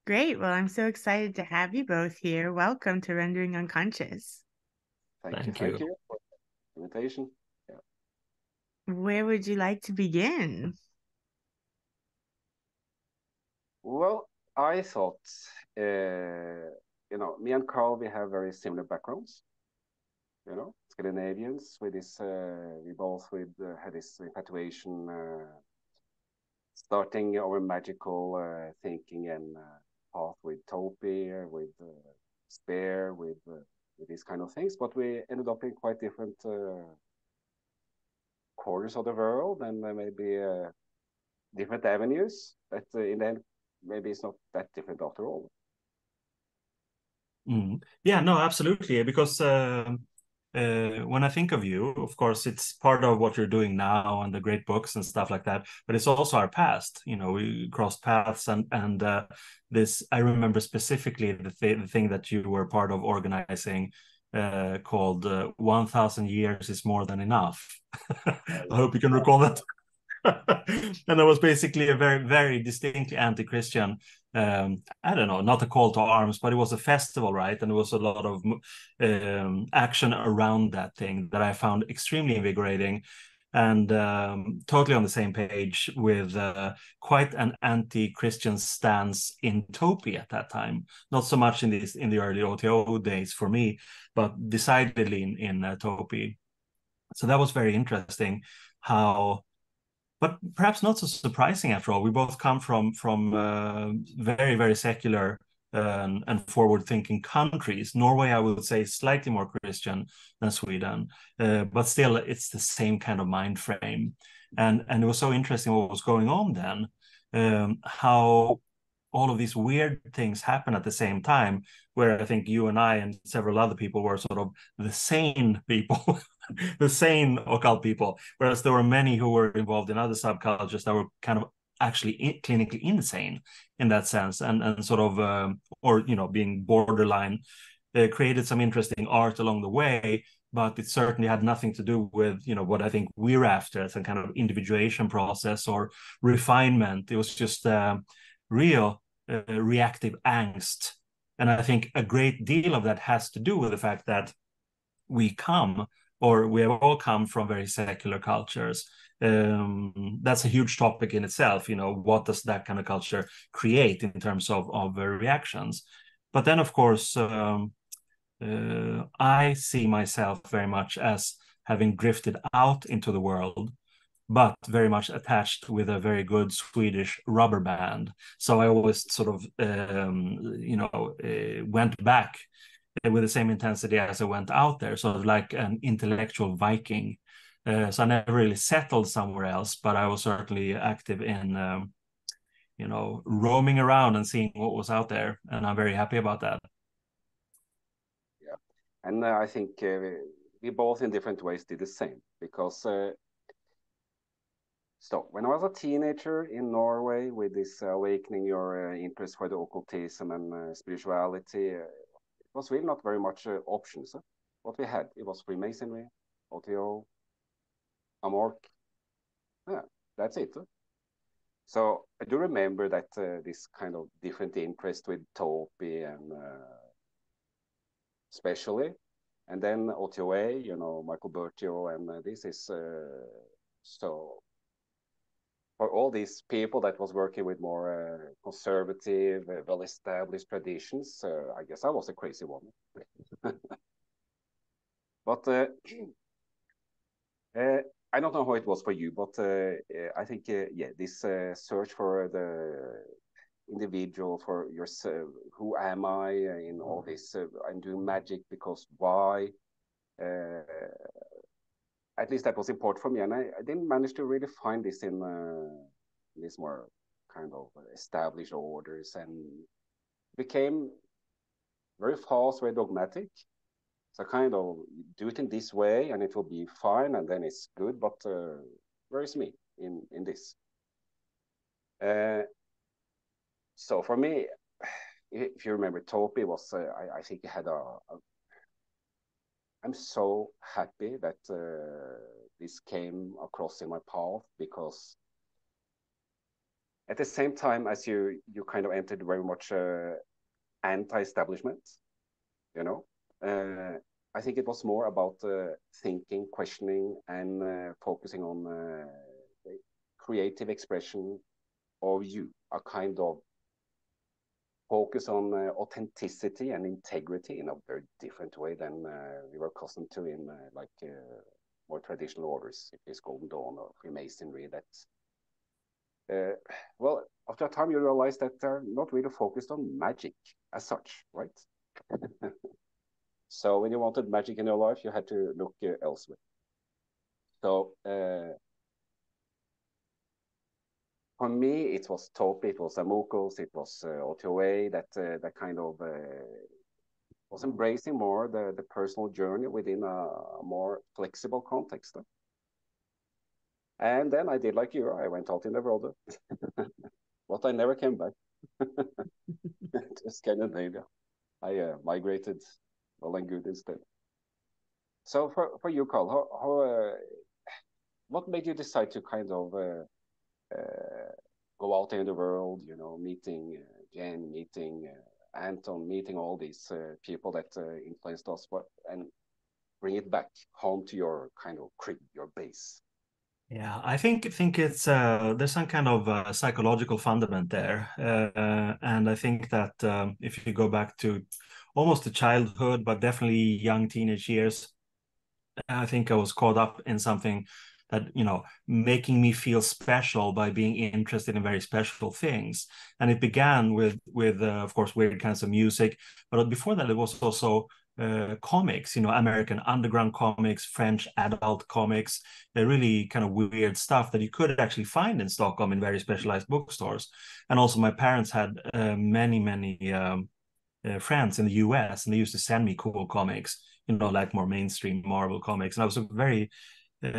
Great. Well, I'm so excited to have you both here. Welcome to Rendering Unconscious. Thank Thank you you. for the invitation. Yeah. Where would you like to begin? Well, I thought, me and Carl, we have very similar backgrounds. Scandinavians with this, we both had this infatuation, starting our magical thinking and path with Topi, with Spare, with these kind of things. But we ended up in quite different corners of the world and maybe different avenues. But in the end, maybe it's not that different after all. Yeah, no, absolutely. Because when I think of you, of course, it's part of what you're doing now and the great books and stuff like that. But it's also our past. You know, we crossed paths, and this I remember specifically the thing that you were part of organizing called 1,000 years is more than enough. I hope you can recall that. And it was basically a very, very distinctly anti-Christian. I don't know, not a call to arms, but it was a festival, right? And there was a lot of action around that thing that I found extremely invigorating, and totally on the same page with quite an anti-Christian stance in Topi at that time. Not so much in the early OTO days for me, but decidedly in Topi. So that was very interesting. How but perhaps not so surprising after all. We both come from very very secular and forward-thinking countries. Norway, I would say, is slightly more Christian than Sweden, but still, it's the same kind of mind frame. And it was so interesting what was going on then, how all of these weird things happen at the same time, where I think you and I and several other people were sort of the sane people, the sane occult people, whereas there were many who were involved in other subcultures that were kind of actually clinically insane in that sense, and sort of, or, being borderline, created some interesting art along the way. But it certainly had nothing to do with, what I think we're after, some kind of individuation process or refinement. It was just real reactive angst. And I think a great deal of that has to do with the fact that we have all come from very secular cultures. That's a huge topic in itself. What does that kind of culture create in terms of reactions? But then, of course, I see myself very much as having drifted out into the world, but very much attached with a very good Swedish rubber band. So I always sort of, went back with the same intensity as I went out there, sort of like an intellectual Viking. So I never really settled somewhere else, but I was certainly active in, roaming around and seeing what was out there. And I'm very happy about that. Yeah, and I think we both in different ways did the same because. So when I was a teenager in Norway with this awakening your interest for the occultism and spirituality, it was really not very much options. What we had, it was Freemasonry, OTO, Amorc. Yeah, that's it. So I do remember that this kind of different interest with Topi and especially, and then OTOA, Michael Bertio, and this is so for all these people that was working with more conservative, well-established traditions, I guess I was a crazy one. But I don't know how it was for you, but I think, yeah, this search for the individual, for yourself, who am I in all this? I'm doing magic because why? Uh, at least that was important for me, and I didn't manage to really find this in these more kind of established orders, and became very fast, very dogmatic. So kind of do it in this way, and it will be fine, and then it's good. But where is me in this? Uh, so for me, if you remember, Topi was I think it had a I'm so happy that this came across in my path because at the same time as you kind of entered very much anti-establishment, you know. I think it was more about thinking, questioning, and focusing on the creative expression of you, a kind of focus on authenticity and integrity in a very different way than we were accustomed to in more traditional orders, if it's Golden Dawn or Freemasonry. That well, after a time you realize that they're not really focused on magic as such, right? So when you wanted magic in your life, you had to look elsewhere. So for me, it was Topi, it was Amukos, it was OTOA that kind of was embracing more the personal journey within a more flexible context. And then I did like you, I went out in the world, but I never came back to Scandinavia. I migrated well and good instead. So for you, Carl, what made you decide to kind of go out there in the world, you know, meeting Jen, meeting Anton, meeting all these people that influenced us, and bring it back home to your kind of crib, your base? Yeah, I think it's there's some kind of psychological fundament there, and I think that if you go back to almost to childhood, but definitely young teenage years, I think I was caught up in something that, you know, making me feel special by being interested in very special things. And it began with of course, weird kinds of music, but before that, it was also comics, you know, American underground comics, French adult comics, really kind of weird stuff that you could actually find in Stockholm in very specialized bookstores. And also, my parents had many friends in the US, and they used to send me cool comics, you know, like more mainstream Marvel comics. And I was very, I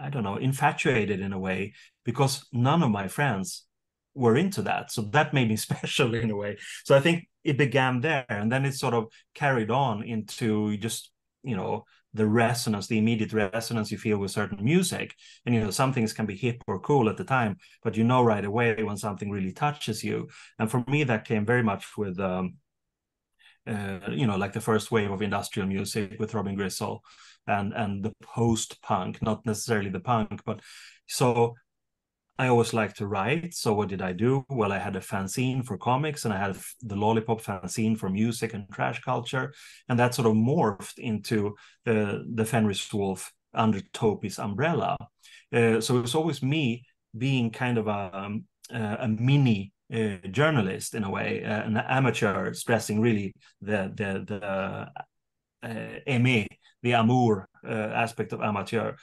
don't know, infatuated in a way, because none of my friends were into that. So that made me special in a way. So I think it began there, and then it sort of carried on into just, you know, the resonance, the immediate resonance you feel with certain music. And, you know, some things can be hip or cool at the time, but you know right away when something really touches you. And for me, that came very much with, you know, like the first wave of industrial music with Robin Gristle, and the post-punk, not necessarily the punk, but so I always liked to write. So what did I do? Well, I had a fanzine for comics, and I had the Lollipop fanzine for music and trash culture. And that sort of morphed into the Fenris Wolf under Topi's umbrella. So it was always me being kind of a mini journalist in a way, an amateur, stressing really the aimer, the amour aspect of amateur,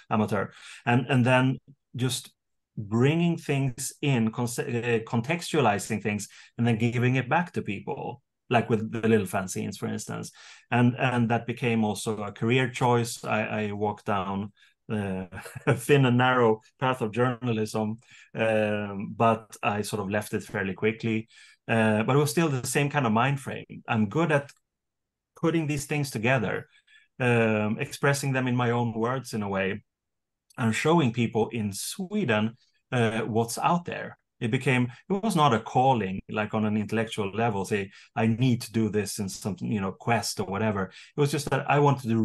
and then just bringing things in, contextualizing things, and then giving it back to people, like with the little fanzines, for instance. And that became also a career choice. I walked down a thin and narrow path of journalism, but I sort of left it fairly quickly. But it was still the same kind of mind frame. I'm good at putting these things together, expressing them in my own words in a way, and showing people in Sweden what's out there. It was not a calling like on an intellectual level, say, I need to do this in some, you know, quest or whatever. It was just that I wanted to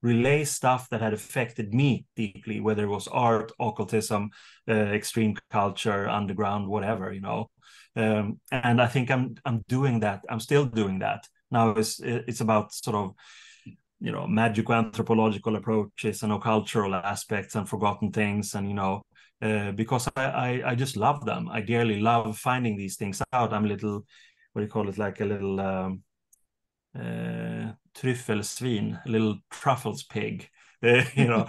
relay stuff that had affected me deeply, whether it was art, occultism, extreme culture, underground, whatever, you know. And I think I'm doing that. I'm still doing that. Now it's about sort of, you know, magical anthropological approaches and cultural aspects and forgotten things, and, you know, because I just love them. I dearly love finding these things out. I'm a little, what do you call it, like a little tryffelsvin, a little truffles pig, you know,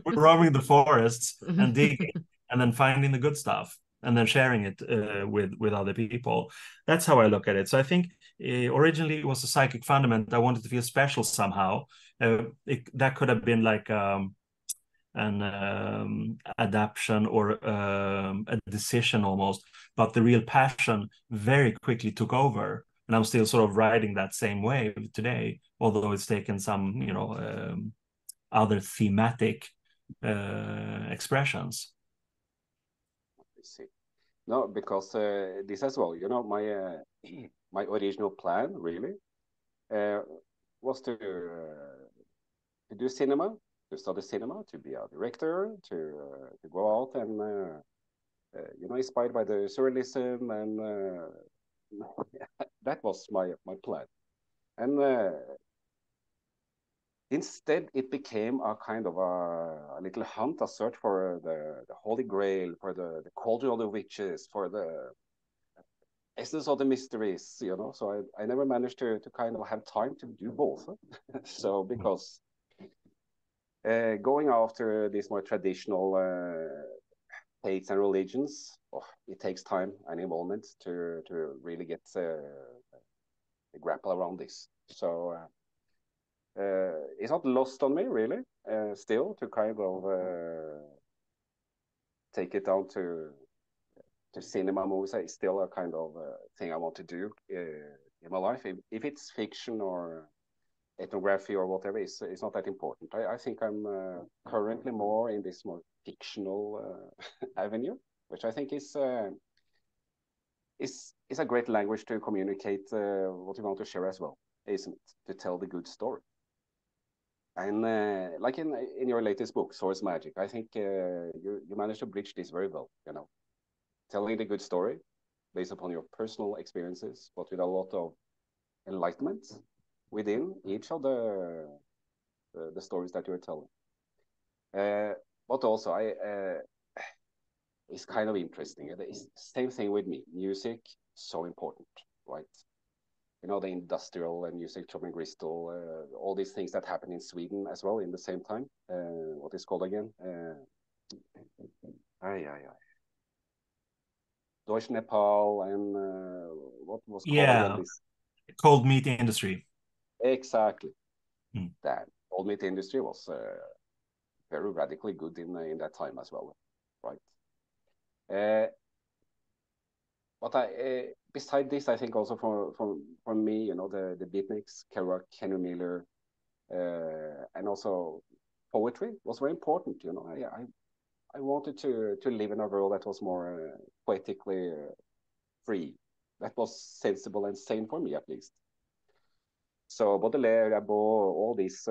roaming the forests and digging, and then finding the good stuff, and then sharing it with other people. That's how I look at it. So I think originally it was a psychic fundament. I wanted to feel special somehow. That could have been like an adaptation or a decision almost, but the real passion very quickly took over, and I'm still sort of riding that same wave today, although it's taken some, you know, other thematic expressions. I see. No, because this as well, you know, my original plan really uh, was to do cinema, to study cinema, to be a director, to go out and you know, inspired by the surrealism, and that was my plan. And instead, it became a kind of a little hunt, a search for the Holy Grail, for the cauldron of the witches, for the essence of the mysteries, you know. So I never managed to kind of have time to do both. So because going after these more traditional faiths and religions, oh, it takes time and involvement to really get grapple around this. So it's not lost on me really. Still to kind of take it down to cinema movies is still a kind of thing I want to do in my life. If it's fiction or ethnography or whatever, it's not that important. I think I'm currently more in this more fictional avenue, which I think is a great language to communicate what you want to share as well, isn't it? To tell the good story. And like in your latest book, Source Magic, I think you managed to bridge this very well. You know, telling the good story based upon your personal experiences, but with a lot of enlightenment within each of the stories that you're telling. But also, it's kind of interesting. It's the same thing with me. Music, so important, right? You know, the industrial music, Chopin Crystal, all these things that happen in Sweden as well in the same time. What is called again? Deutsche Nepal, and what was called again? This cold meat industry. Exactly. That cold meat industry was very radically good in that time as well, right? But beside this, I think also for me, you know, the beatniks, Kerouac, Henry Miller, and also poetry was very important. You know, I wanted to live in a world that was more poetically free, that was sensible and sane for me at least. So Baudelaire, Rimbaud, all these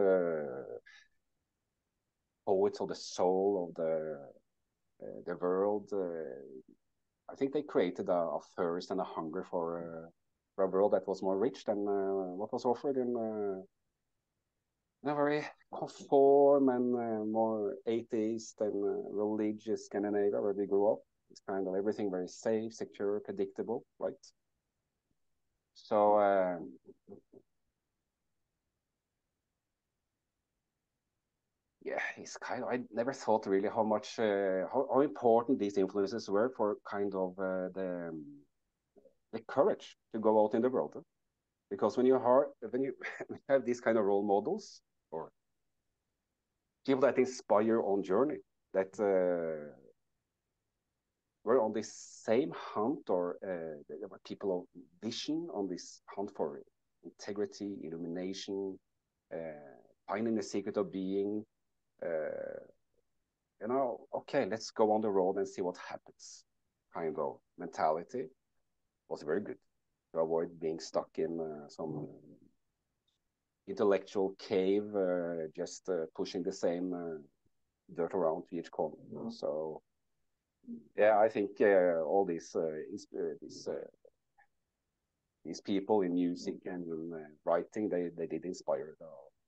poets of the soul of the world, I think they created a thirst and a hunger for a world that was more rich than what was offered in a very conform and more atheist and religious Scandinavia where we grew up. It's kind of everything very safe, secure, predictable, right? So yeah, it's kind of, I never thought really how much, how important these influences were for kind of the courage to go out in the world. Because when you have these kind of role models or people that inspire your own journey, that were on this same hunt, or there were people of vision on this hunt for integrity, illumination, finding the secret of being, you know, okay, let's go on the road and see what happens. Kind of mentality was very good to avoid being stuck in some intellectual cave, just pushing the same dirt around to each corner. So, yeah, I think all these people in music and in writing, they did inspire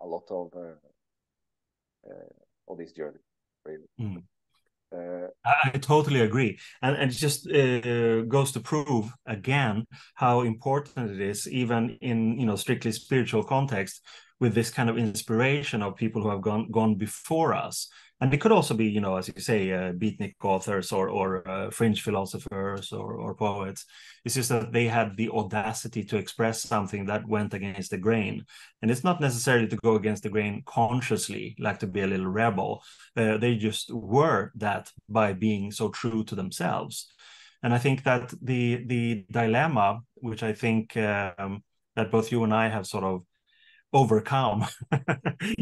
a lot of this journey, really. I totally agree, and it just goes to prove again how important it is, even in, you know, strictly spiritual context, with this kind of inspiration of people who have gone before us. And it could also be, you know, as you say, beatnik authors or fringe philosophers or poets. It's just that they had the audacity to express something that went against the grain. And it's not necessarily to go against the grain consciously, like to be a little rebel. They just were that by being so true to themselves. And I think that the dilemma, which I think that both you and I have sort of overcome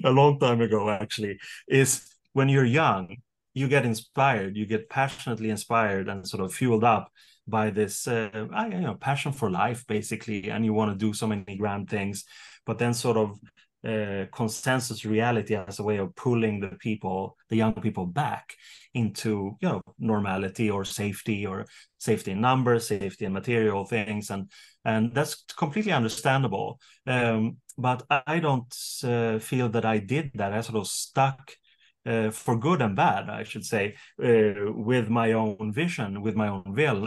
a long time ago, actually, is when you're young, you get inspired, you get passionately inspired and sort of fueled up by this passion for life, basically, and you want to do so many grand things, but then sort of consensus reality as a way of pulling the young people back into normality or safety in numbers, safety in material things, and that's completely understandable. But I don't feel that I did that. I sort of stuck for good and bad, I should say, with my own vision, with my own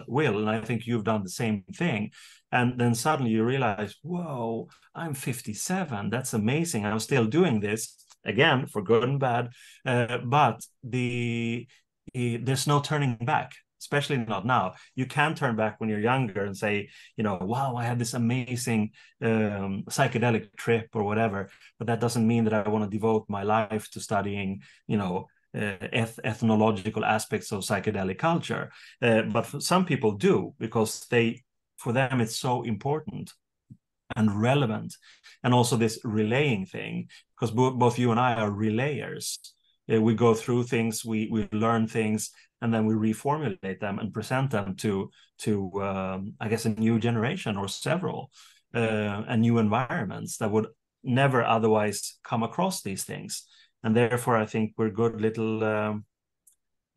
will. And I think you've done the same thing. And then suddenly you realize, whoa, I'm 57. That's amazing. I'm still doing this, again, for good and bad. But there's no turning back, especially not now. You can turn back when you're younger and say, wow, I had this amazing psychedelic trip or whatever. But that doesn't mean that I want to devote my life to studying, ethnological aspects of psychedelic culture. But some people do, because for them, it's so important and relevant. And also this relaying thing, because both you and I are relayers. We go through things, we learn things, and then we reformulate them and present them to I guess, a new generation or several, and new environments that would never otherwise come across these things. And therefore, I think we're good little,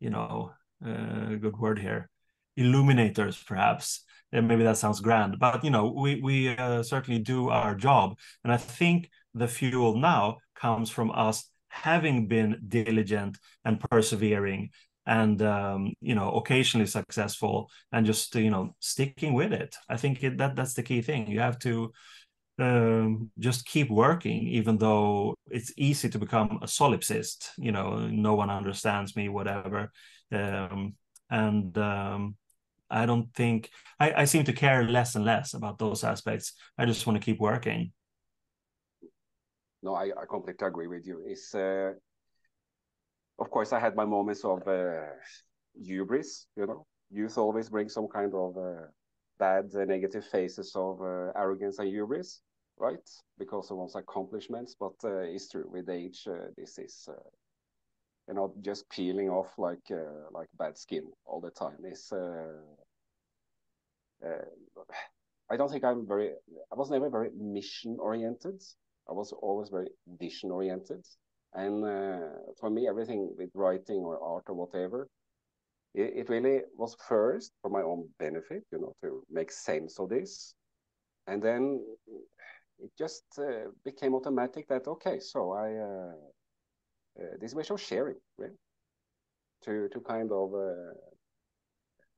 good word here, illuminators, perhaps. And maybe that sounds grand, but we certainly do our job. And I think the fuel now comes from us having been diligent and persevering and occasionally successful, and just sticking with it. I think that's the key thing. You have to just keep working, even though it's easy to become a solipsist. No one understands me, whatever. And I don't think I seem to care less and less about those aspects. I just want to keep working. No, I completely agree with you. It's of course, I had my moments of hubris. Youth always brings some kind of bad, negative phases of arrogance and hubris, right? Because of one's accomplishments. But it's true, with age, this is just peeling off like bad skin all the time. It's I don't think I was never very mission oriented. I was always very vision oriented. And for me, everything with writing or art or whatever, it really was first for my own benefit, to make sense of this. And then it just became automatic that, okay, so this way of sharing, right? To kind of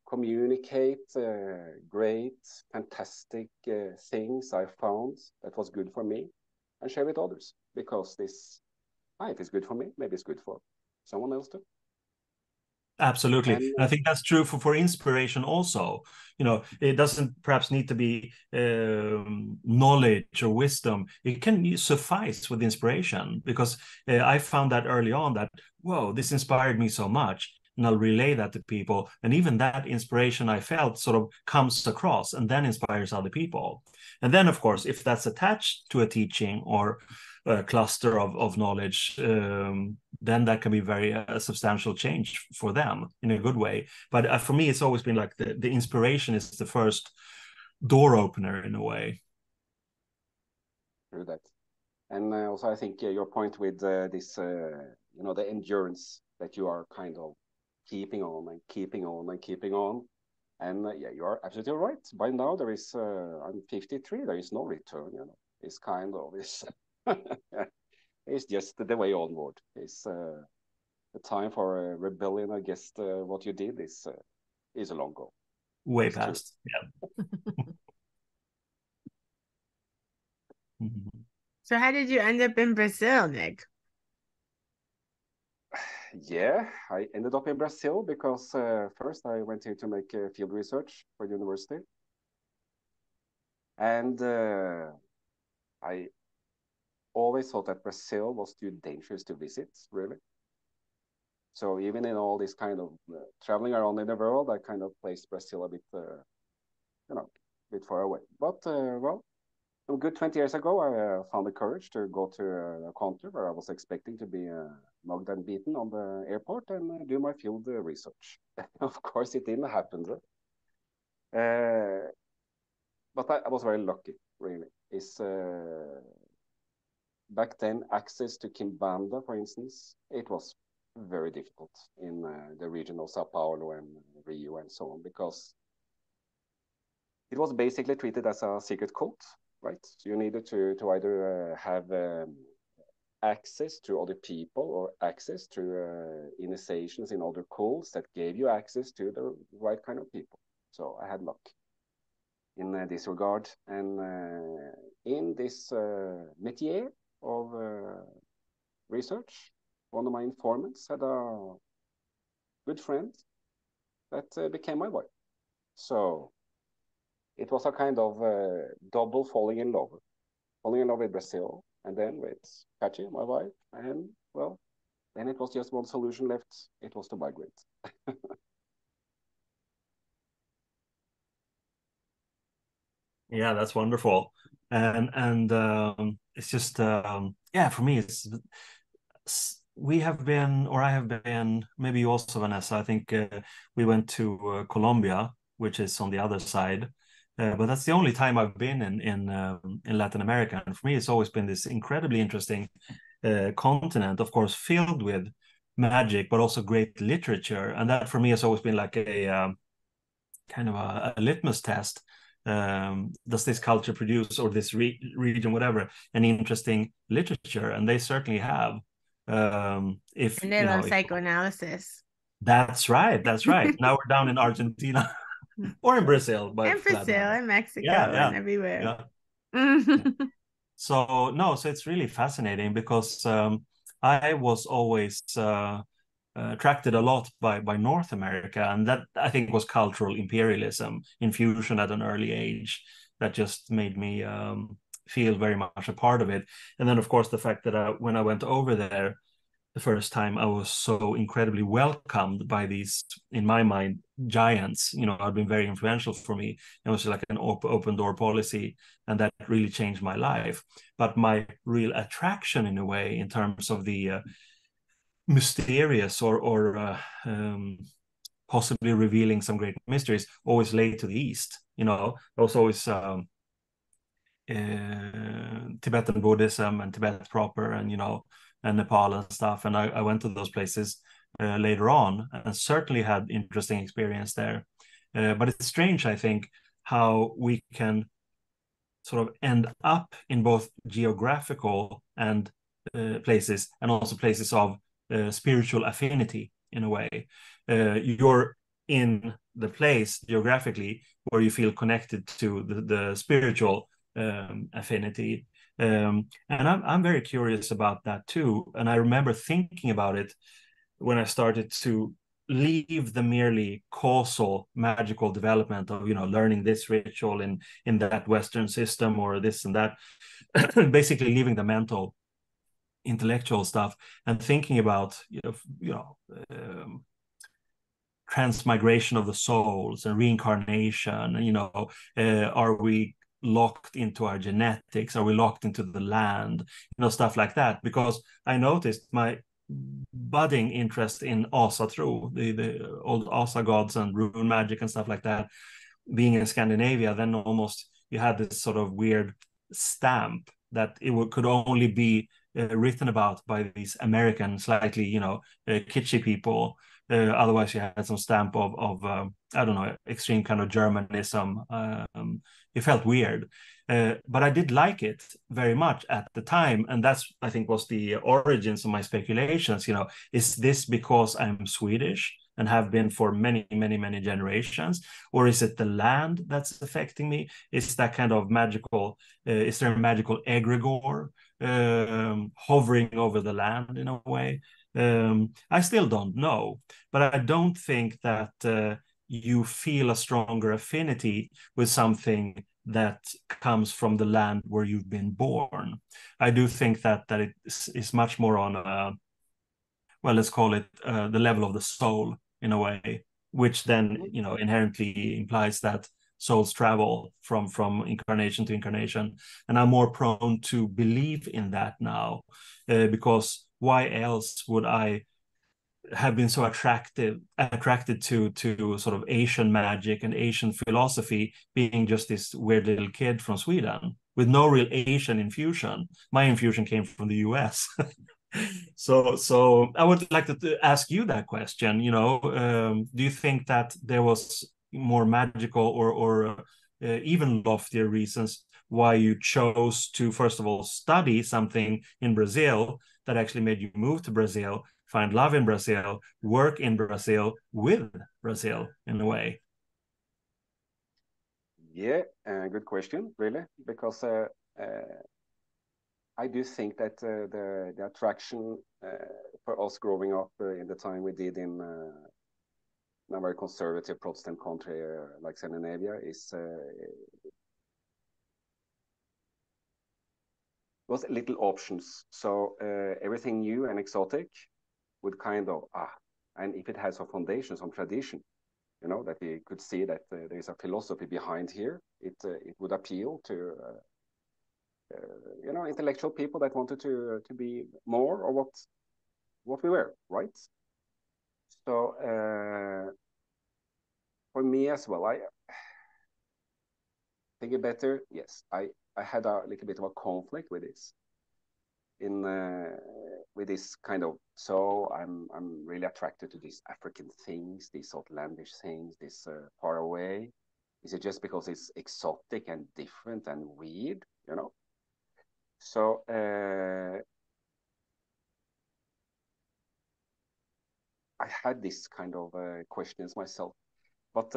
communicate great, fantastic things I found that was good for me, and share with others, because if it's good for me, maybe it's good for someone else too. Absolutely. And I think that's true for inspiration also. It doesn't perhaps need to be knowledge or wisdom. It can suffice with inspiration, because I found that early on that, whoa, this inspired me so much. And I'll relay that to people. And even that inspiration I felt sort of comes across and then inspires other people. And then, of course, if that's attached to a teaching or a cluster of knowledge, then that can be very substantial change for them in a good way. But for me, it's always been like the inspiration is the first door opener in a way. Through that. And also, I think your point with this, the endurance that you are kind of keeping on and keeping on and keeping on. And yeah, you are absolutely right. By now, I'm 53, there is no return, It's kind of, it's just the way onward. It's the time for rebellion against what you did is a long goal. Way past, yeah. So how did you end up in Brazil, Nick? Yeah, I ended up in Brazil because first I went here to make field research for university. And I always thought that Brazil was too dangerous to visit, really. So even in all this kind of traveling around in the world, I kind of placed Brazil a bit, a bit far away. But, well, a good 20 years ago, I found the courage to go to a country where I was expecting to be mugged and beaten on the airport and do my field research. Of course, it didn't happen. But I was very lucky, really. Back then, access to Kimbanda, for instance, it was very difficult in the region of Sao Paulo and Rio and so on, because it was basically treated as a secret cult, right? So you needed to either have access to other people or access to initiations in other cults that gave you access to the right kind of people. So I had luck in this regard. And in this métier of research, one of my informants had a good friend that became my wife. So it was a kind of double falling in love with Brazil, and then with Kachi, my wife, and well, then it was just one solution left. It was to migrate. Yeah, that's wonderful. And it's just yeah, for me we have been, or I have been, maybe you also, Vanessa. I think we went to Colombia, which is on the other side. But that's the only time I've been in Latin America, and for me, it's always been this incredibly interesting continent, of course, filled with magic, but also great literature. And that for me has always been like a kind of a litmus test. Does this culture produce, or this region, whatever, an interesting literature? And they certainly have. If And they love psychoanalysis. That's right. That's right. Now we're down in Argentina or in Brazil, but and Brazil and Mexico and everywhere. Yeah. So no, so it's really fascinating, because I was always attracted a lot by North America, and that I think was cultural imperialism infusion at an early age that just made me feel very much a part of it. And then, of course, the fact that when I went over there the first time, I was so incredibly welcomed by these, in my mind, giants. You know, had been very influential for me. It was like an open door policy, and that really changed my life. But my real attraction, in a way, in terms of the mysterious or possibly revealing some great mysteries, always lay to the east. You know, I was always Tibetan Buddhism and Tibet proper, and and Nepal and stuff. And I went to those places later on, and certainly had interesting experience there. But it's strange, I think, how we can sort of end up in both geographical and places, and also places of spiritual affinity, in a way. You're in the place geographically where you feel connected to the spiritual affinity. And I'm very curious about that too. And I remember thinking about it when I started to leave the merely causal magical development of learning this ritual in that Western system or this and that, basically leaving the mental intellectual stuff and thinking about transmigration of the souls and reincarnation. Are we locked into our genetics? Are we locked into the land? Stuff like that. Because I noticed my budding interest in Asa tro, the old Asa gods and rune magic and stuff like that. Being in Scandinavia, then almost you had this sort of weird stamp that could only be written about by these American, slightly, kitschy people. Otherwise, you had some stamp of I don't know, extreme kind of Germanism. It felt weird, but I did like it very much at the time, and that's, I think, was the origins of my speculations. Is this because I'm Swedish and have been for many, many, many generations, or is it the land that's affecting me? Is that kind of magical? Is there a magical egregore hovering over the land in a way? I still don't know, but I don't think that you feel a stronger affinity with something that comes from the land where you've been born. I do think that it is much more on well, let's call it the level of the soul, in a way, which then inherently implies that souls travel from incarnation to incarnation. And I'm more prone to believe in that now, because why else would I have been so attracted to sort of Asian magic and Asian philosophy, being just this weird little kid from Sweden with no real Asian infusion. My infusion came from the US. So I would like to ask you that question. Do you think that there was more magical or even loftier reasons why you chose to, first of all, study something in Brazil that actually made you move to Brazil, find love in Brazil, work in Brazil with Brazil in a way? Yeah, good question, really, because I do think that the attraction for us growing up in the time we did in a very conservative Protestant country like Scandinavia was little options. So everything new and exotic would kind of and if it has some foundation, some tradition, that we could see that there is a philosophy behind here, it would appeal to intellectual people that wanted to be more or what we were, right? So for me as well, I think it better. Yes, I had a little bit of a conflict with this with this kind of. So I'm really attracted to these African things, these outlandish things, this far away. Is it just because it's exotic and different and weird, So I had this kind of questions myself, but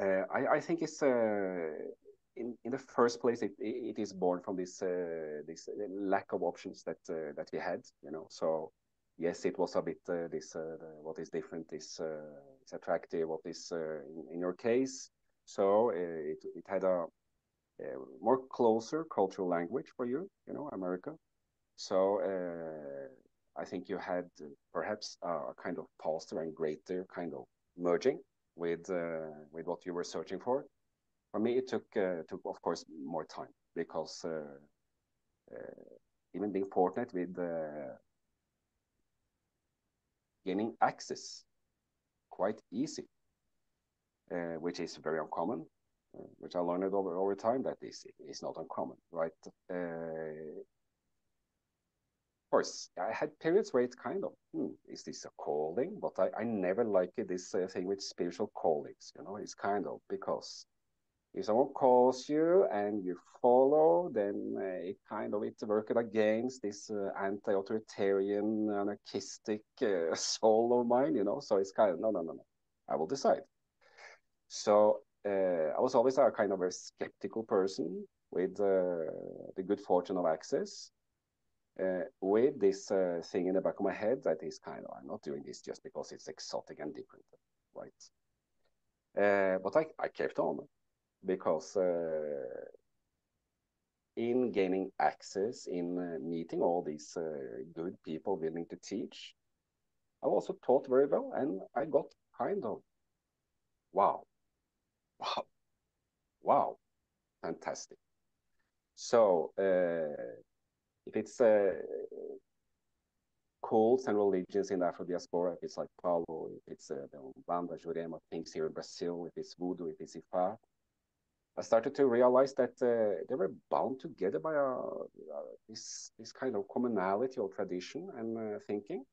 I think it's in the first place it is born from this lack of options that we had, So yes, it was a bit what is different is attractive. What is in your case, so it had a more closer cultural language for you, America. So I think you had perhaps a kind of faster and greater kind of merging with what you were searching for. For me, it took of course more time because even being fortunate with gaining access quite easy, which is very uncommon, which I learned over time that this is not uncommon, right? Of course, I had periods where it's kind of, is this a calling? But I never liked this thing with spiritual callings, it's kind of because if someone calls you and you follow, then it worked against this anti-authoritarian, anarchistic soul of mine, So it's kind of, no, I will decide. So I was always a kind of a skeptical person with the good fortune of access. With this thing in the back of my head that is kind of, I'm not doing this just because it's exotic and different, right? But I kept on because in gaining access, in meeting all these good people willing to teach, I also taught very well, and I got kind of, wow, fantastic. So if it's cults and religions in the Afro diaspora, if it's like Paulo, if it's the Umbanda, Jurema, things here in Brazil, if it's Voodoo, if it's Ifa, I started to realize that they were bound together by this kind of commonality or tradition and thinking,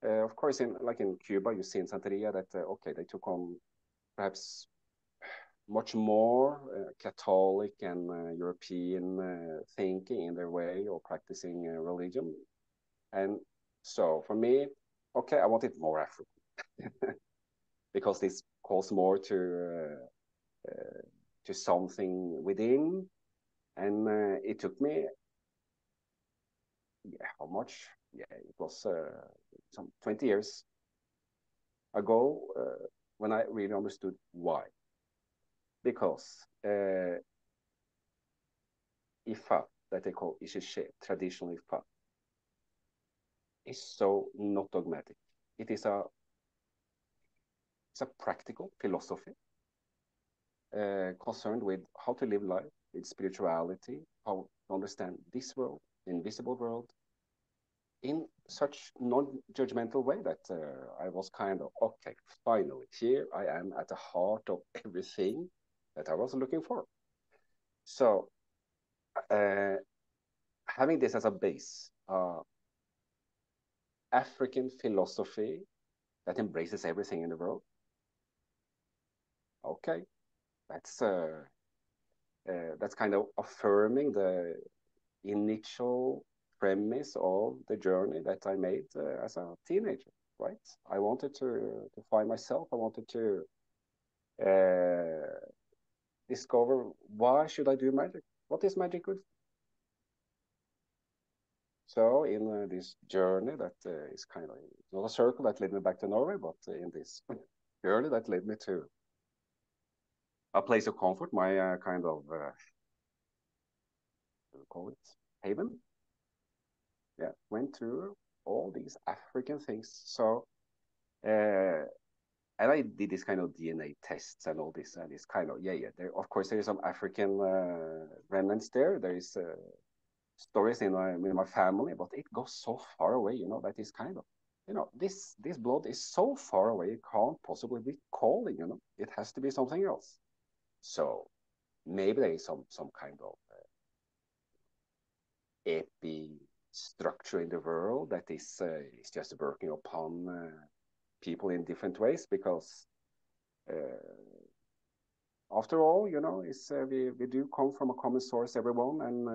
Of course, like in Cuba, you see in Santeria that, okay, they took on perhaps much more Catholic and European thinking in their way of practicing religion. And so for me, okay, I wanted more African because this calls more to something within. And it took me, how much? Yeah, it was some 20 years ago when I really understood why. Because Ifa, that they call Ishishe, traditional Ifa, is so not dogmatic. It's a practical philosophy concerned with how to live life, with spirituality, how to understand this world, the invisible world, in such non-judgmental way that I was kind of, okay, finally, here I am at the heart of everything that I was looking for. So having this as a base, African philosophy that embraces everything in the world. Okay, that's kind of affirming the initial premise of the journey that I made as a teenager, right? I wanted to find myself. I wanted to discover, why should I do magic? What is magic good for? So in this journey that is kind of not a circle that led me back to Norway, but in this journey that led me to a place of comfort, my kind of call it haven. Yeah, went through all these African things. So, and I did this kind of DNA tests and all this, and it's kind of, yeah. There, of course, there is some African remnants there. There is stories in my family, but it goes so far away, you know, that is kind of, you know, this blood is so far away, it can't possibly be calling, you know, it has to be something else. So maybe there is some kind of epi structure in the world that is just working upon people in different ways, because after all, you know, it's we do come from a common source, everyone, and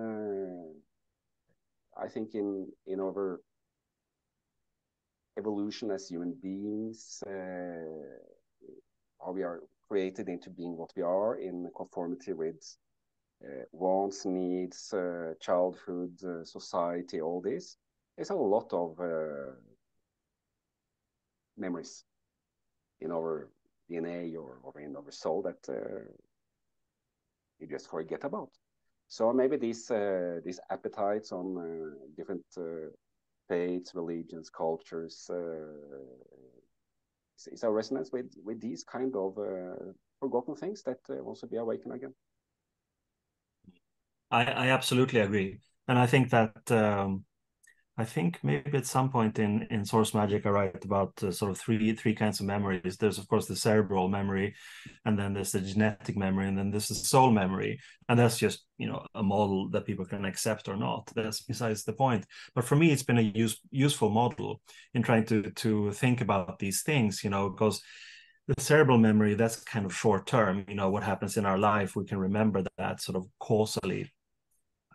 I think in our evolution as human beings, how we are created into being what we are in conformity with wants, needs, childhood, society, all this. There's a lot of memories in our DNA or in our soul that you just forget about. So maybe these appetites on different faiths, religions, cultures, is a resonance with these kind of forgotten things that wants to be awakened again. I absolutely agree, and I think that I think maybe at some point in Source Magic I write about sort of three kinds of memories. There's of course the cerebral memory, and then there's the genetic memory, and then there's the soul memory, and that's just, you know, a model that people can accept or not. That's besides the point. But for me, it's been a useful model in trying to think about these things, you know, because the cerebral memory, that's kind of short term, you know, what happens in our life, we can remember that sort of causally.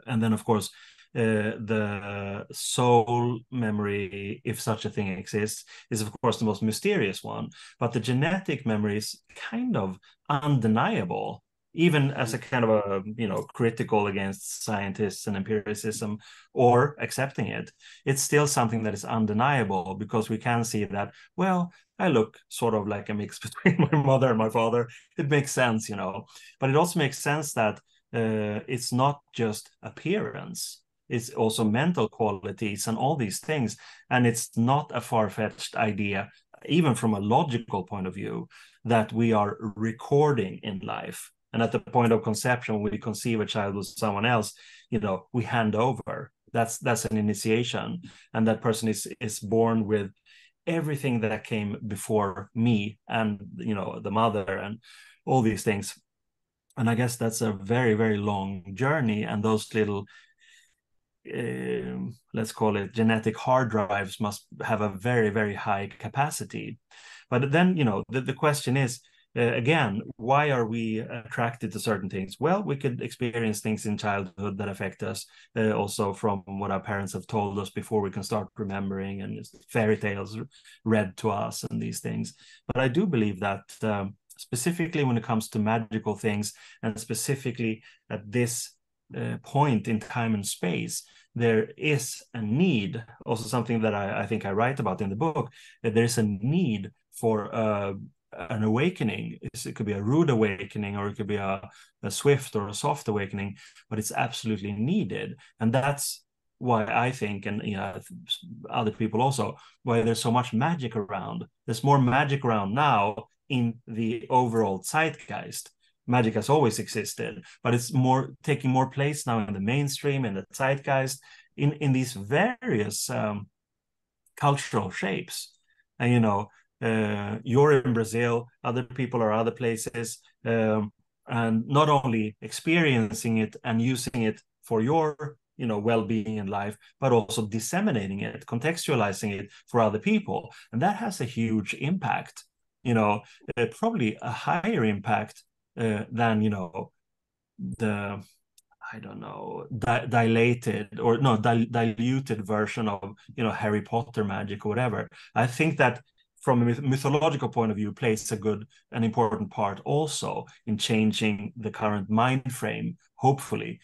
And then of course the soul memory, if such a thing exists, is of course the most mysterious one, but the genetic memory is kind of undeniable, even as a kind of a, you know, critical against scientists and empiricism or accepting it. It's still something that is undeniable, because we can see that, well, I look sort of like a mix between my mother and my father. It makes sense, you know, but it also makes sense that it's not just appearance, it's also mental qualities and all these things. And it's not a far-fetched idea, even from a logical point of view, that we are recording in life. And at the point of conception, when we conceive a child with someone else, you know, we hand over. That's an initiation. And that person is born with everything that came before me and, you know, the mother and all these things. And I guess that's a very, very long journey. And those little, let's call it genetic hard drives, must have a very, very high capacity. But then, you know, the question is, again, why are we attracted to certain things? Well, we could experience things in childhood that affect us, also from what our parents have told us before we can start remembering, and fairy tales read to us and these things. But I do believe that specifically when it comes to magical things, and specifically at this point in time and space, there is a need, also something that I think I write about in the book, that there's a need for an awakening. It could be a rude awakening, or it could be a swift or a soft awakening, but it's absolutely needed. And that's why I think, and you know, other people also, why there's so much magic around. There's more magic around now in the overall zeitgeist. Magic has always existed, but it's more taking more place now in the mainstream, in the zeitgeist, in these various cultural shapes. And, you know, you're in Brazil, other people are other places, and not only experiencing it and using it for your, you know, well-being in life, but also disseminating it, contextualizing it for other people. And that has a huge impact, you know, probably a higher impact than, you know, the, I don't know, dilated or no, diluted version of, you know, Harry Potter magic or whatever. I think that from a mythological point of view plays an important part also in changing the current mind frame, hopefully.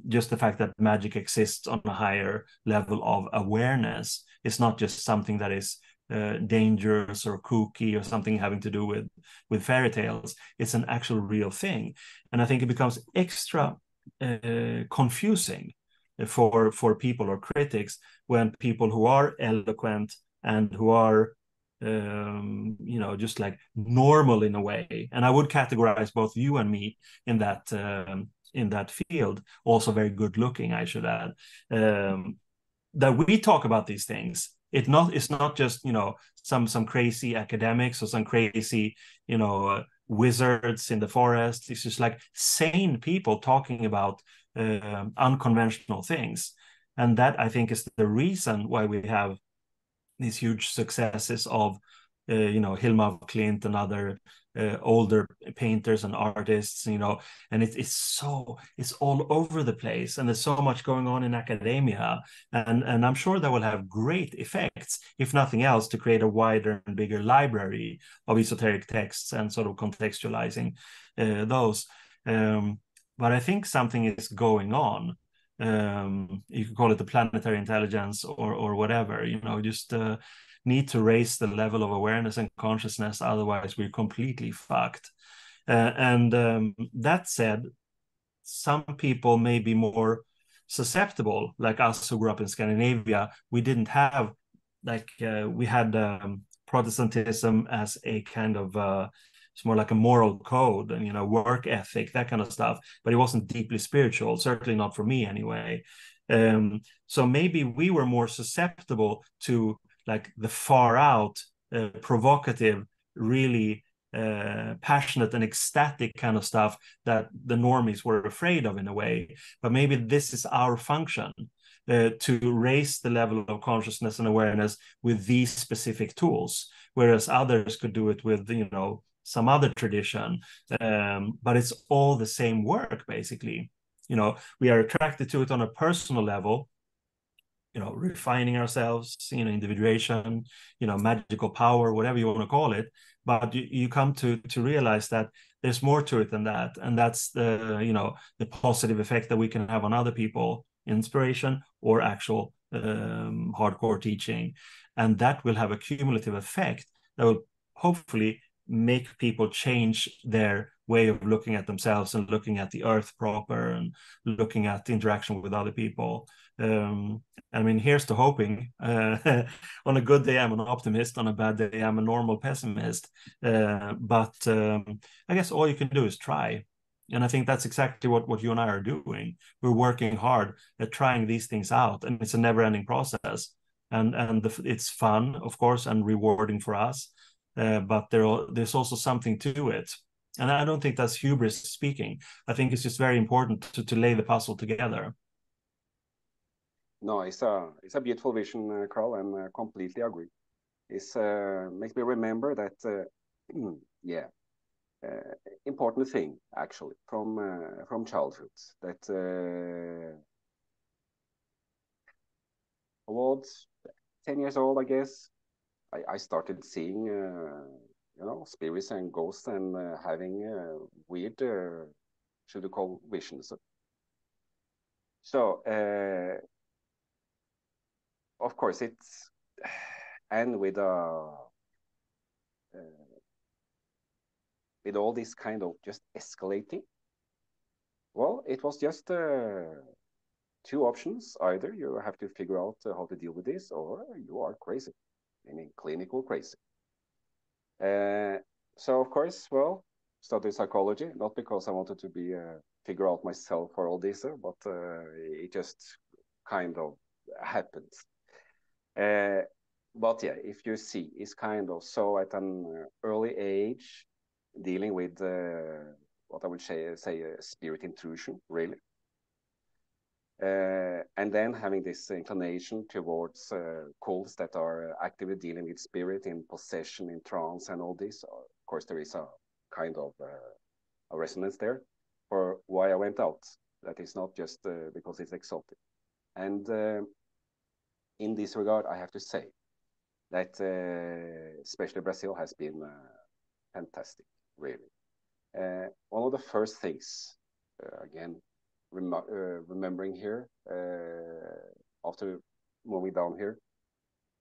Just the fact that magic exists on a higher level of awareness. It's not just something that is dangerous or kooky or something having to do with fairy tales. It's an actual real thing. And I think it becomes extra confusing for people or critics when people who are eloquent and who are you know, just like normal in a way, and I would categorize both you and me in that field, also very good looking, I should add, that we talk about these things. It's not just, you know, some crazy academics or some crazy, you know, wizards in the forest. It's just like sane people talking about unconventional things. And that, I think, is the reason why we have these huge successes of you know, Hilma af Klint and other older painters and artists, you know, and it's all over the place, and there's so much going on in academia, and I'm sure that will have great effects, if nothing else, to create a wider and bigger library of esoteric texts and sort of contextualizing those. But I think something is going on. You could call it the planetary intelligence or whatever, you know, just need to raise the level of awareness and consciousness, otherwise we're completely fucked. That said, some people may be more susceptible, like us who grew up in Scandinavia. We didn't have, like, we had Protestantism as a kind of it's more like a moral code and, you know, work ethic, that kind of stuff, but it wasn't deeply spiritual, certainly not for me anyway. So maybe we were more susceptible to like the far out, provocative, really passionate and ecstatic kind of stuff that the normies were afraid of in a way. But maybe this is our function, to raise the level of consciousness and awareness with these specific tools, whereas others could do it with, you know, some other tradition. But it's all the same work, basically. You know, we are attracted to it on a personal level, you know, refining ourselves, you know, individuation, you know, magical power, whatever you want to call it. But you come to realize that there's more to it than that. And that's the, you know, the positive effect that we can have on other people, inspiration or actual hardcore teaching. And that will have a cumulative effect that will hopefully make people change their way of looking at themselves and looking at the earth proper and looking at the interaction with other people. I mean, here's to hoping. On a good day, I'm an optimist. On a bad day, I'm a normal pessimist. But I guess all you can do is try. And I think that's exactly what you and I are doing. We're working hard at trying these things out, and it's a never-ending process. And it's fun, of course, and rewarding for us. But there's also something to it. And I don't think that's hubris speaking. I think it's just very important to lay the puzzle together. No, it's a beautiful vision, Carl, and completely agree. It's makes me remember that yeah, important thing actually from childhood, that about 10 years old, I guess, I started seeing you know, spirits and ghosts and having weird should we call visions. So of course it's and with all this kind of just escalating, well, it was just two options. Either you have to figure out how to deal with this, or you are crazy, meaning clinical crazy. So of course, well, studied psychology, not because I wanted to be figure out myself for all this, but it just kind of happened. But yeah, if you see, it's kind of so at an early age, dealing with what I would say spirit intrusion, really. And then having this inclination towards cults that are actively dealing with spirit in possession, in trance, and all this. Of course, there is a kind of a resonance there for why I went out. That is not just because it's exotic. And in this regard, I have to say that especially Brazil has been fantastic, really. One of the first things, again, remembering here after moving down here,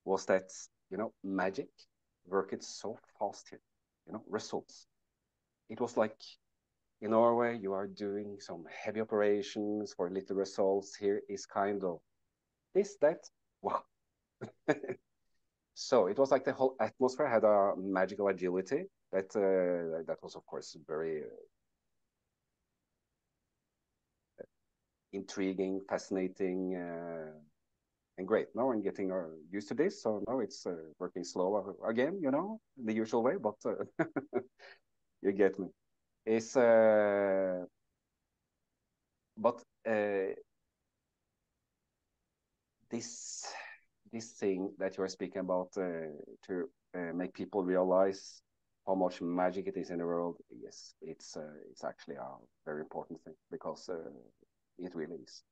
was that, you know, magic worked so fast here, you know, results. It was like in Norway, you are doing some heavy operations for little results. Here is kind of this, that, wow. So it was like the whole atmosphere had a magical agility that that was, of course, very intriguing, fascinating, and great. Now I'm getting used to this, so now it's working slow again, you know, the usual way, but you get me. It's but this thing that you're speaking about to make people realize how much magic it is in the world. Yes, it's actually a very important thing, because it really is.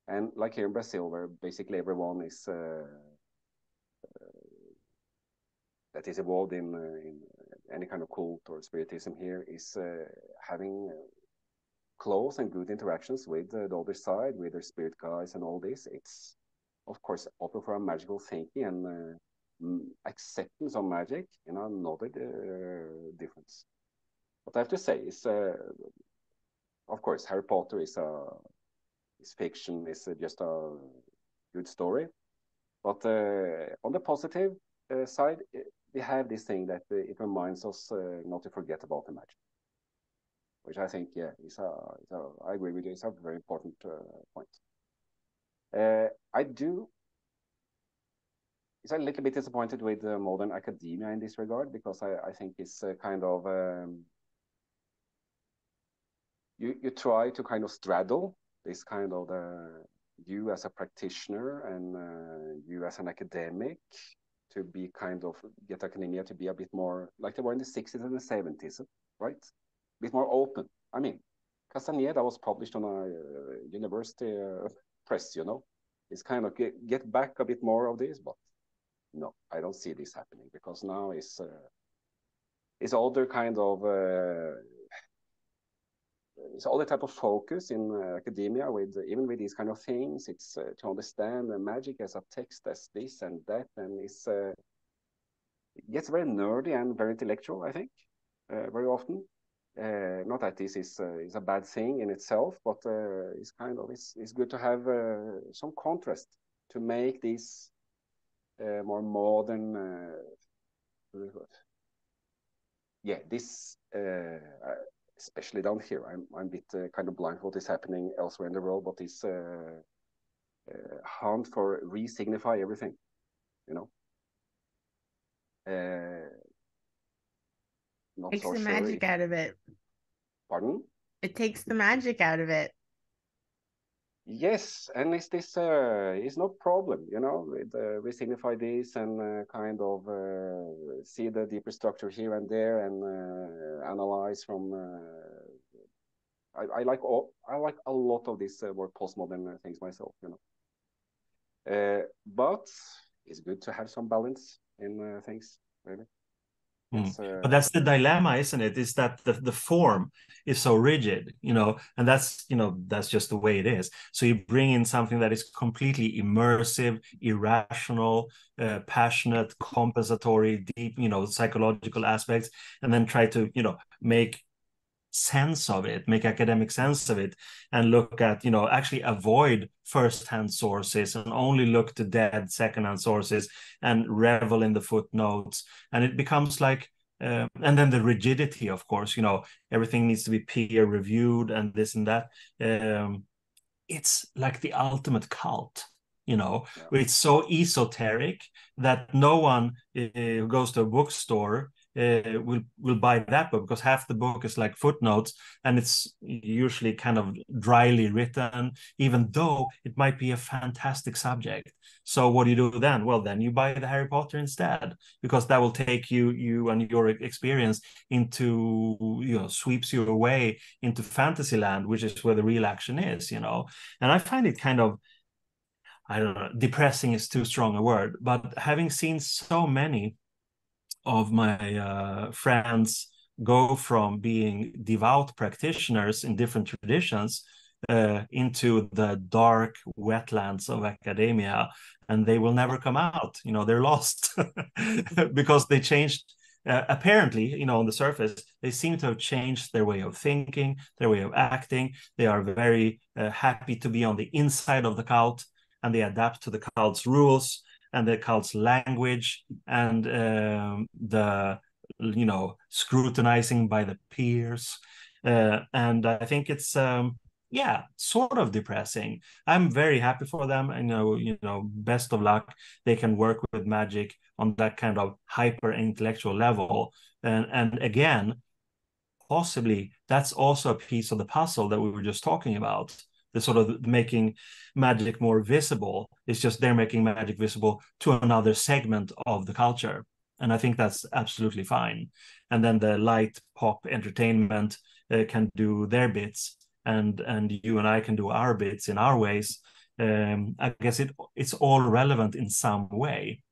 And like here in Brazil, where basically everyone is that is involved in any kind of cult or spiritism here is having close and good interactions with the other side, with their spirit guides and all this. It's, of course, open for a magical thinking and acceptance of magic, you know, another difference. What I have to say is, of course, Harry Potter is fiction, is just a good story. But on the positive side, we have this thing that it reminds us not to forget about the magic, which I think, yeah, I agree with you, it's a very important point. It's a little bit disappointed with modern academia in this regard, because I think it's kind of, you try to kind of straddle this kind of you as a practitioner and you as an academic, to be kind of, get academia to be a bit more like they were in the 60s and the 70s, right? A bit more open. I mean, Castaneda was published on a university press, you know. It's kind of get back a bit more of this, but no, I don't see this happening, because now it's other kind of it's all the type of focus in academia with even with these kind of things. It's to understand the magic as a text, as this and that, and it gets very nerdy and very intellectual, I think, very often. Not that this is a bad thing in itself, but it's kind of it's good to have some contrast to make this more modern. Yeah, this. Especially down here, I'm a bit kind of blind for what is happening elsewhere in the world, but this hunt for re-signify everything, you know. Not Takes so the sure magic out of it. Pardon? It takes the magic out of it. Yes, and is no problem, you know, with re-signify this and kind of see the deeper structure here and there and analyze from. I like a lot of these more postmodern things myself, you know. But it's good to have some balance in things, really. But that's the dilemma, isn't it? Is that the form is so rigid, you know, and that's, you know, that's just the way it is. So you bring in something that is completely immersive, irrational, passionate, compensatory, deep, you know, psychological aspects, and then try to, you know, make sense of it, make academic sense of it, and look at, you know, actually avoid first-hand sources and only look to dead second-hand sources and revel in the footnotes. And it becomes like and then the rigidity, of course, you know, everything needs to be peer reviewed and this and that. It's like the ultimate cult, Yeah. It's so esoteric that no one who goes to a bookstore will buy that book, because half the book is like footnotes, and it's usually kind of dryly written, even though it might be a fantastic subject. So what do you do then? Well, then you buy the Harry Potter instead, because that will take you and your experience into, sweeps you away into fantasy land, which is where the real action is. And I find it kind of, I don't know, depressing is too strong a word, but having seen so many of my friends go from being devout practitioners in different traditions into the dark wetlands of academia, and they will never come out. They're lost because they changed. Apparently, on the surface, they seem to have changed their way of thinking, their way of acting. They are very happy to be on the inside of the cult, and they adapt to the cult's rules and the cult's language, and the scrutinizing by the peers, and I think it's sort of depressing. I'm very happy for them. I know, best of luck. They can work with magic on that kind of hyper intellectual level, and again, possibly that's also a piece of the puzzle that we were just talking about. The sort of making magic more visible. It's just they're making magic visible to another segment of the culture. And I think that's absolutely fine. And then the light pop entertainment can do their bits, and you and I can do our bits in our ways. I guess it's all relevant in some way.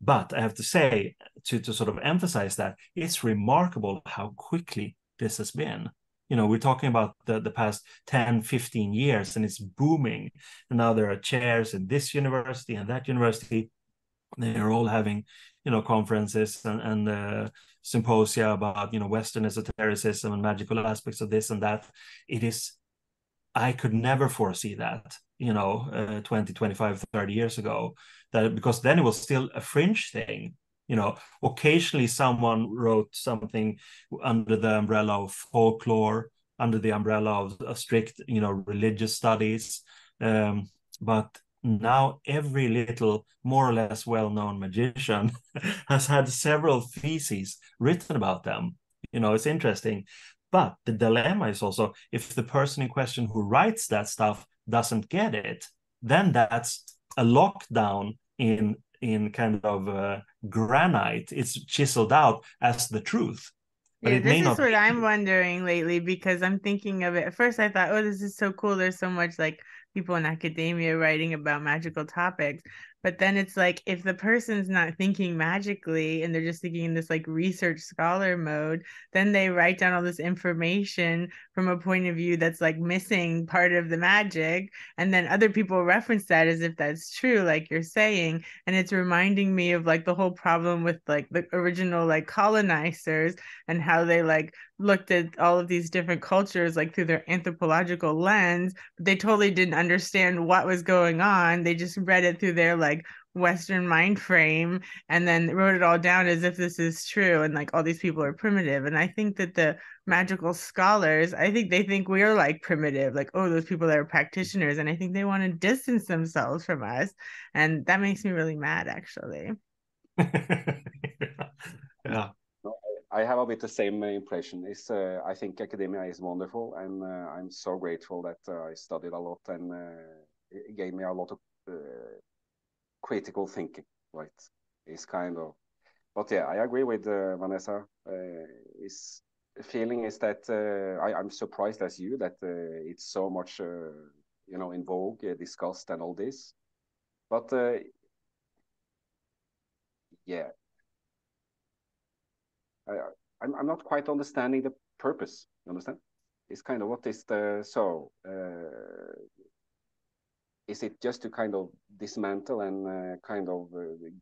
But I have to say, to sort of emphasize that, it's remarkable how quickly this has been. We're talking about the past 10, 15 years, and it's booming. And now there are chairs in this university and that university. They're all having, conferences and symposia about, Western esotericism and magical aspects of this and that. I could never foresee that, 20, 25, 30 years ago, because then it was still a fringe thing. Occasionally someone wrote something under the umbrella of folklore, under the umbrella of a strict, religious studies. But now every little, more or less well-known magician has had several theses written about them. It's interesting. But the dilemma is also, if the person in question who writes that stuff doesn't get it, then that's a lockdown in kind of granite. It's chiseled out as the truth, but Yeah, it may this is not what I'm be. wondering lately, because I'm thinking of it. At first, I thought, oh, this is so cool. There's so much like people in academia writing about magical topics. But then it's like, if the person's not thinking magically and they're just thinking in this like research scholar mode, then they write down all this information from a point of view that's like missing part of the magic. And then other people reference that as if that's true, like you're saying. And it's reminding me of like the whole problem with like the original like colonizers, and how they like looked at all of these different cultures like through their anthropological lens, but they totally didn't understand what was going on. They just read it through their like Western mind frame, and then wrote it all down as if this is true, and like all these people are primitive. And I think that the magical scholars, I think they think we're like primitive, like, oh, those people that are practitioners, and I think they want to distance themselves from us, and that makes me really mad, actually. Yeah. No, I have a bit the same impression. I think academia is wonderful, and I'm so grateful that I studied a lot, and it gave me a lot of critical thinking. Right, it's kind of. But yeah, I agree with Vanessa. Is the feeling is that I'm surprised as you that it's so much in vogue, discussed, and all this. But yeah, I, I'm not quite understanding the purpose. You understand? It's kind of what is the is it just to kind of dismantle and kind of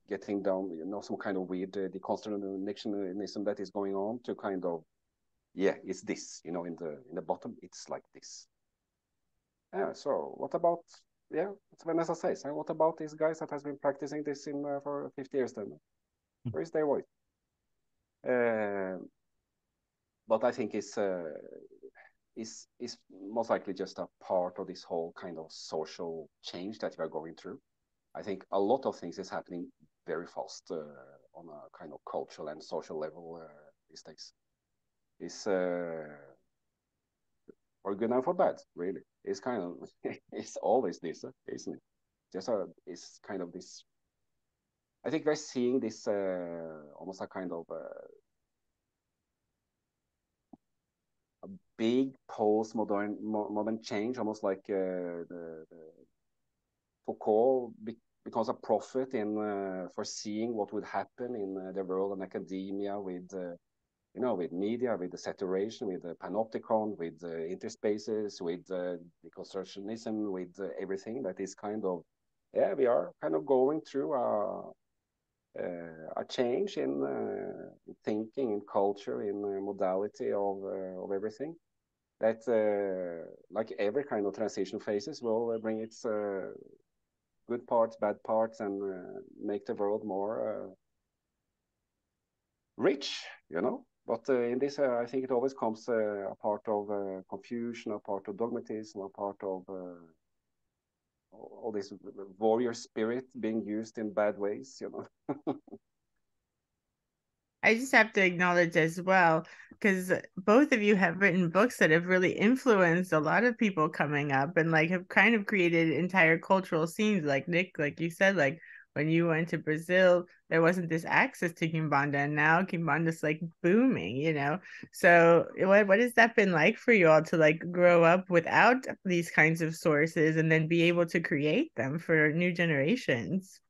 getting down, some kind of weird deconstructionism that is going on to kind of, it's this, in the bottom, it's like this. Yeah. So what about, what Vanessa says, and what about these guys that has been practicing this in for 50 years then? Where is their voice? But I think is most likely just a part of this whole kind of social change that we are going through. I think a lot of things is happening very fast on a kind of cultural and social level these days. It's for good and for bad, really. It's kind of it's always this, isn't it? It's kind of this. I think we're seeing this almost a kind of a big modern change, almost like the Foucault becomes a prophet in foreseeing what would happen in the world and academia with with media, with the saturation, with the panopticon, with the interspaces, with deconstructionism, with everything that is kind of, yeah, we are kind of going through a change in thinking, in culture, in modality of everything. That, like every kind of transition phases, will bring its good parts, bad parts, and make the world more rich, But in this, I think it always comes a part of confusion, a part of dogmatism, a part of all this warrior spirit being used in bad ways, I just have to acknowledge as well, because both of you have written books that have really influenced a lot of people coming up and like have kind of created entire cultural scenes. Like Nick, like you said, like when you went to Brazil, there wasn't this access to Kimbanda, and now Kimbanda's like booming. So what has that been like for you all to like grow up without these kinds of sources and then be able to create them for new generations?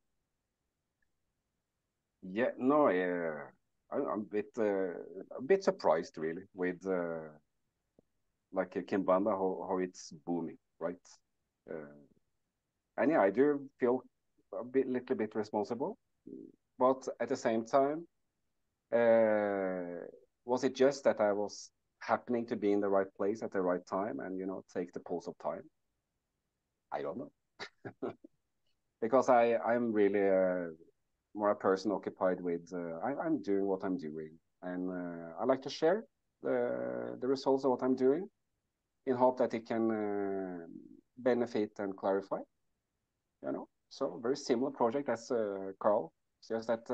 Yeah, no, yeah. I'm a bit surprised really with like Kimbanda, how it's booming, right? Uh, and yeah, I do feel little bit responsible, but at the same time, was it just that I was happening to be in the right place at the right time and take the pulse of time? I don't know, because I'm really more a person occupied with I'm doing what I'm doing, and I like to share the results of what I'm doing in hope that it can benefit and clarify. So very similar project as Carl. It's just that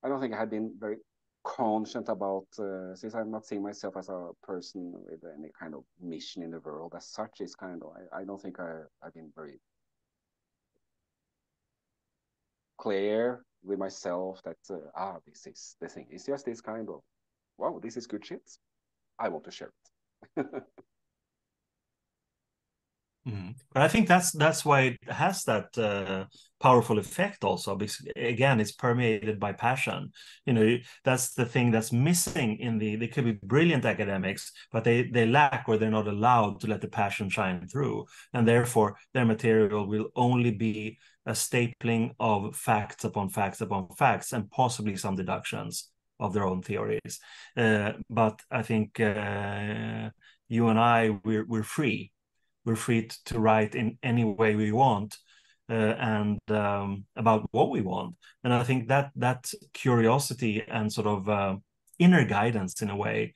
I don't think I had been very conscious about since I'm not seeing myself as a person with any kind of mission in the world as such. Is kind of I don't think I've been very clear with myself that this is the thing. It's just this kind of wow, this is good shit. I want to share it. But I think that's why it has that powerful effect also, because again it's permeated by passion. That's the thing that's missing in they could be brilliant academics, but they lack, or they're not allowed to let the passion shine through, and therefore their material will only be a stapling of facts upon facts upon facts, and possibly some deductions of their own theories. But I think you and I, we're free. We're free to write in any way we want, and about what we want. And I think that curiosity and sort of inner guidance in a way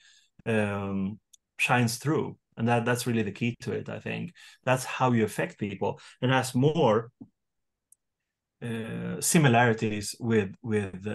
shines through. And that's really the key to it, I think. That's how you affect people. And has more similarities with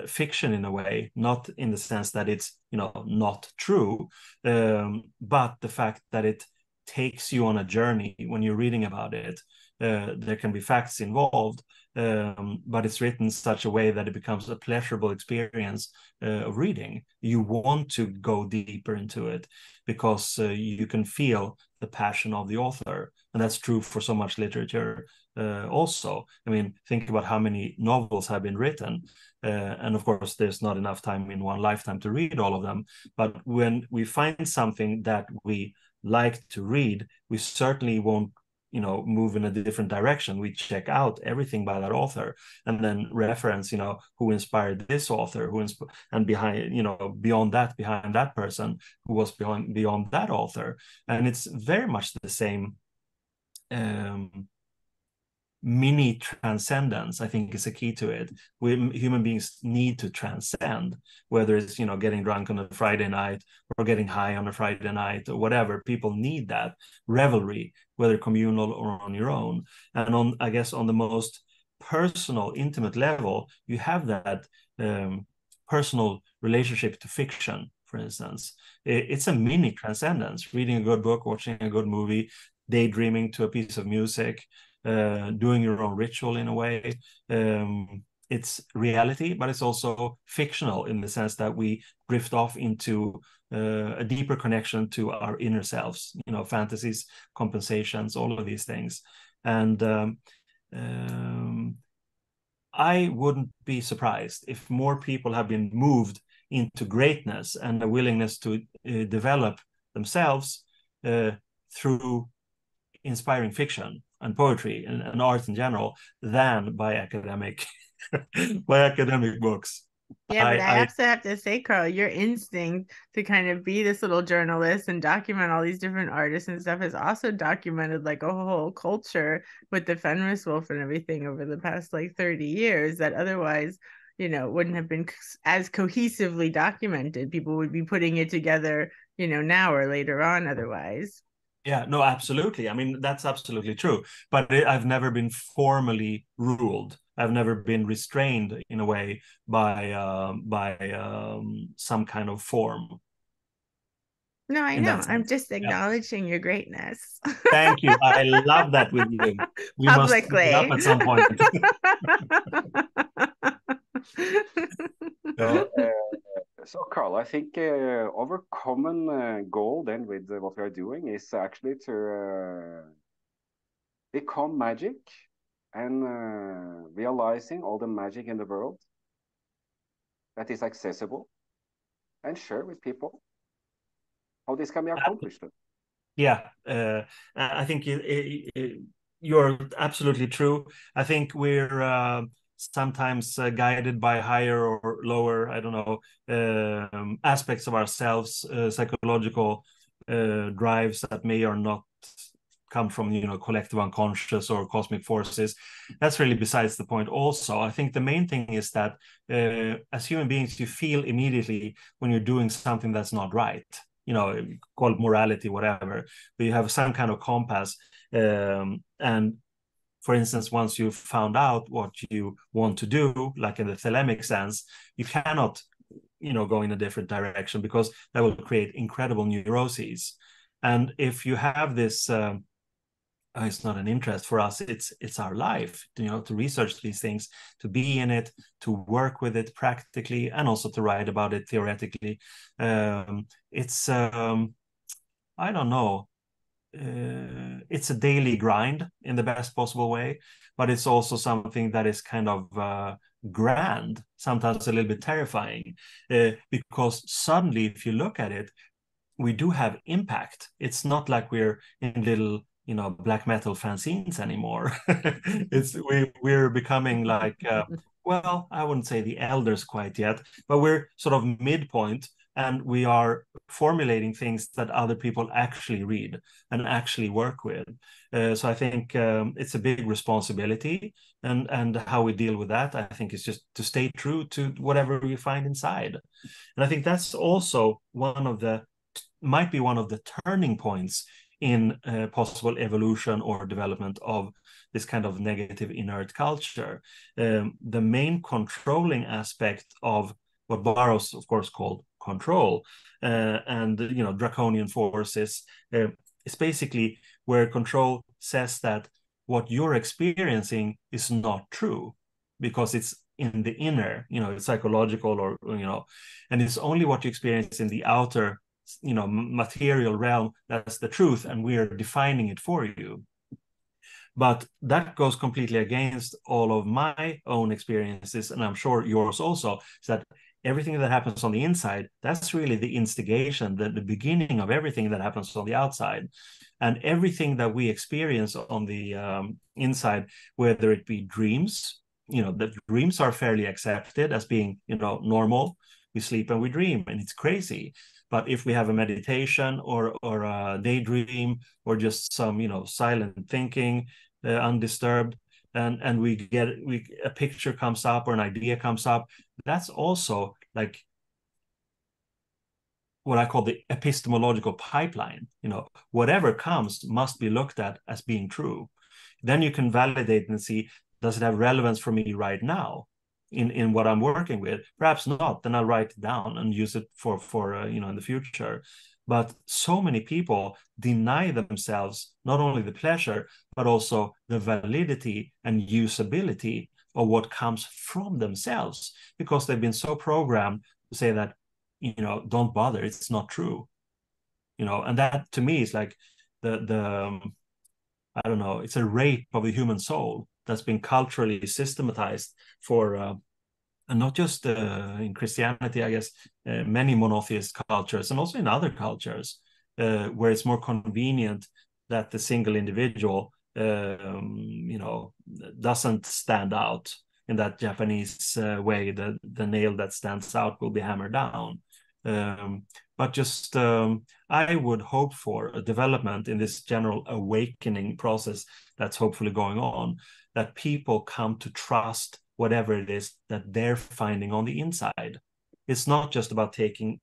fiction in a way, not in the sense that it's not true, but the fact that it takes you on a journey when you're reading about it. There can be facts involved, but it's written in such a way that it becomes a pleasurable experience of reading. You want to go deeper into it because you can feel the passion of the author, and that's true for so much literature. Also, I mean, think about how many novels have been written, and of course there's not enough time in one lifetime to read all of them, but when we find something that we like to read, we certainly won't move in a different direction. We check out everything by that author and then reference who inspired this author, and behind beyond that person who was beyond that author. And it's very much the same mini transcendence, I think, is a key to it. Human beings need to transcend, whether it's getting drunk on a Friday night or getting high on a Friday night or whatever. People need that revelry, whether communal or on your own. And I guess on the most personal, intimate level, you have that personal relationship to fiction, for instance. It's a mini transcendence, reading a good book, watching a good movie, daydreaming to a piece of music, doing your own ritual in a way. It's reality, but it's also fictional in the sense that we drift off into a deeper connection to our inner selves, you know, fantasies, compensations, all of these things. And I wouldn't be surprised if more people have been moved into greatness and a willingness to develop themselves through inspiring fiction and poetry and art in general than by academic by academic books. Yeah, but I also have to say, Carl, your instinct to kind of be this little journalist and document all these different artists and stuff has also documented like a whole culture with the Fenris Wolf and everything over the past like 30 years that otherwise, you know, wouldn't have been as cohesively documented. People would be putting it together, you know, now or later on otherwise. Yeah, no, absolutely. I mean, that's absolutely true. But I've never been formally ruled. I've never been restrained in a way by some kind of form. No, I know. I'm just acknowledging your greatness. Thank you. I love that with you. We must keep it up at some point. So, Carl, I think our common goal then with what we are doing is actually to become magic and realizing all the magic in the world that is accessible and share with people how this can be accomplished. Yeah, I think you're absolutely true. I think we're sometimes guided by higher or lower, I don't know, aspects of ourselves, psychological drives that may or not come from, you know, collective unconscious or cosmic forces. That's really besides the point. Also, I think the main thing is that as human beings, you feel immediately when you're doing something that's not right. You know, call it morality, whatever. But you have some kind of compass, and for instance, once you've found out what you want to do, like in the thelemic sense, you cannot, you know, go in a different direction because that will create incredible neuroses. And if you have this, it's not an interest for us, it's our life, you know, to research these things, to be in it, to work with it practically, and also to write about it theoretically. It's I don't know, it's a daily grind in the best possible way, but it's also something that is kind of grand, sometimes a little bit terrifying, because suddenly, if you look at it, we do have impact. It's not like we're in little, you know, black metal fanzines anymore. We're becoming like, well, I wouldn't say the elders quite yet, but we're sort of midpoint, and we are formulating things that other people actually read and actually work with. So I think it's a big responsibility, and how we deal with that, I think, is just to stay true to whatever we find inside. And I think that's also might be one of the turning points in possible evolution or development of this kind of negative inert culture. The main controlling aspect of what Barrows, of course, called control, and, you know, draconian forces, is basically where control says that what you're experiencing is not true because it's in the inner, you know, it's psychological, or, you know, and it's only what you experience in the outer, you know, material realm that's the truth, and we're defining it for you. But that goes completely against all of my own experiences, and I'm sure yours also, is that everything that happens on the inside, that's really the instigation, the beginning of everything that happens on the outside. And everything that we experience on the inside, whether it be dreams, you know, the dreams are fairly accepted as being, you know, normal. We sleep and we dream, and it's crazy. But if we have a meditation or a daydream, or just some, you know, silent thinking, undisturbed, and a picture comes up or an idea comes up, that's also like what I call the epistemological pipeline. You know, whatever comes must be looked at as being true. Then you can validate and see, does it have relevance for me right now in what I'm working with? Perhaps not. Then I'll write it down and use it for in the future. But so many people deny themselves not only the pleasure, but also the validity and usability of what comes from themselves, because they've been so programmed to say that, don't bother, it's not true. And that to me is like the I don't know, it's a rape of the human soul that's been culturally systematized for and not just in Christianity, I guess, many monotheist cultures, and also in other cultures, where it's more convenient that the single individual, doesn't stand out in that Japanese way. The nail that stands out will be hammered down. But just I would hope for a development in this general awakening process that's hopefully going on, that people come to trust whatever it is that they're finding on the inside. It's not just about taking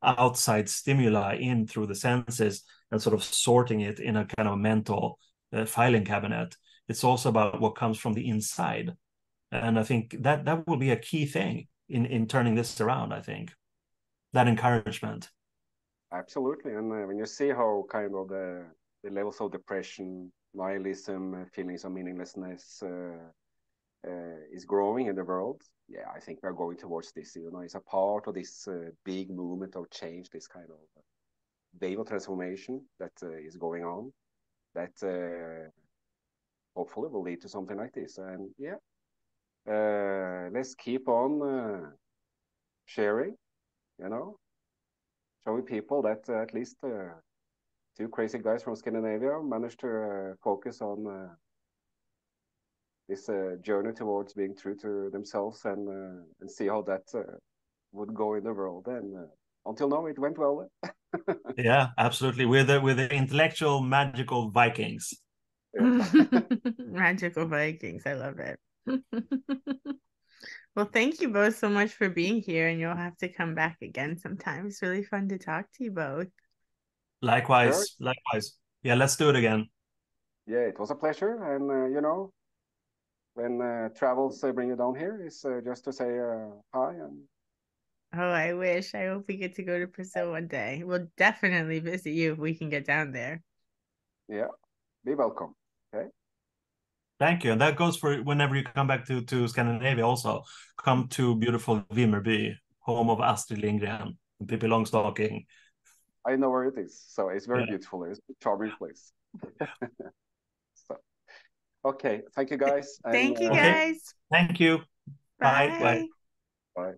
outside stimuli in through the senses and sort of sorting it in a kind of mental filing cabinet. It's also about what comes from the inside. And I think that will be a key thing in turning this around, I think. That encouragement. Absolutely. And when you see how kind of the levels of depression, nihilism, feelings of meaninglessness is growing in the world, yeah, I think we're going towards this. It's a part of this big movement of change, this kind of wave of transformation that is going on, that hopefully will lead to something like this. And yeah, let's keep on sharing, showing people that at least two crazy guys from Scandinavia managed to focus on this journey towards being true to themselves and see how that would go in the world. And until now, it went well. Yeah, absolutely. We're the intellectual, magical Vikings. Magical Vikings. I love it. Well, thank you both so much for being here, and you'll have to come back again sometime. It's really fun to talk to you both. Likewise, Sure. likewise. Yeah, let's do it again. Yeah, it was a pleasure. And, when travels bring you down here, is just to say hi. And Oh, I wish. I hope we get to go to Brazil one day. We'll definitely visit you if we can get down there. yeah, be welcome. Okay. Thank you. And that goes for whenever you come back to Scandinavia also. Come to beautiful Vimmerby, home of Astrid Lindgren and Pippi Longstocking. I know where it is. So it's very Yeah. beautiful. It's a charming place. So, okay. Thank you, guys. Thank you, Okay. guys. Thank you. Bye. Bye. Bye. Bye.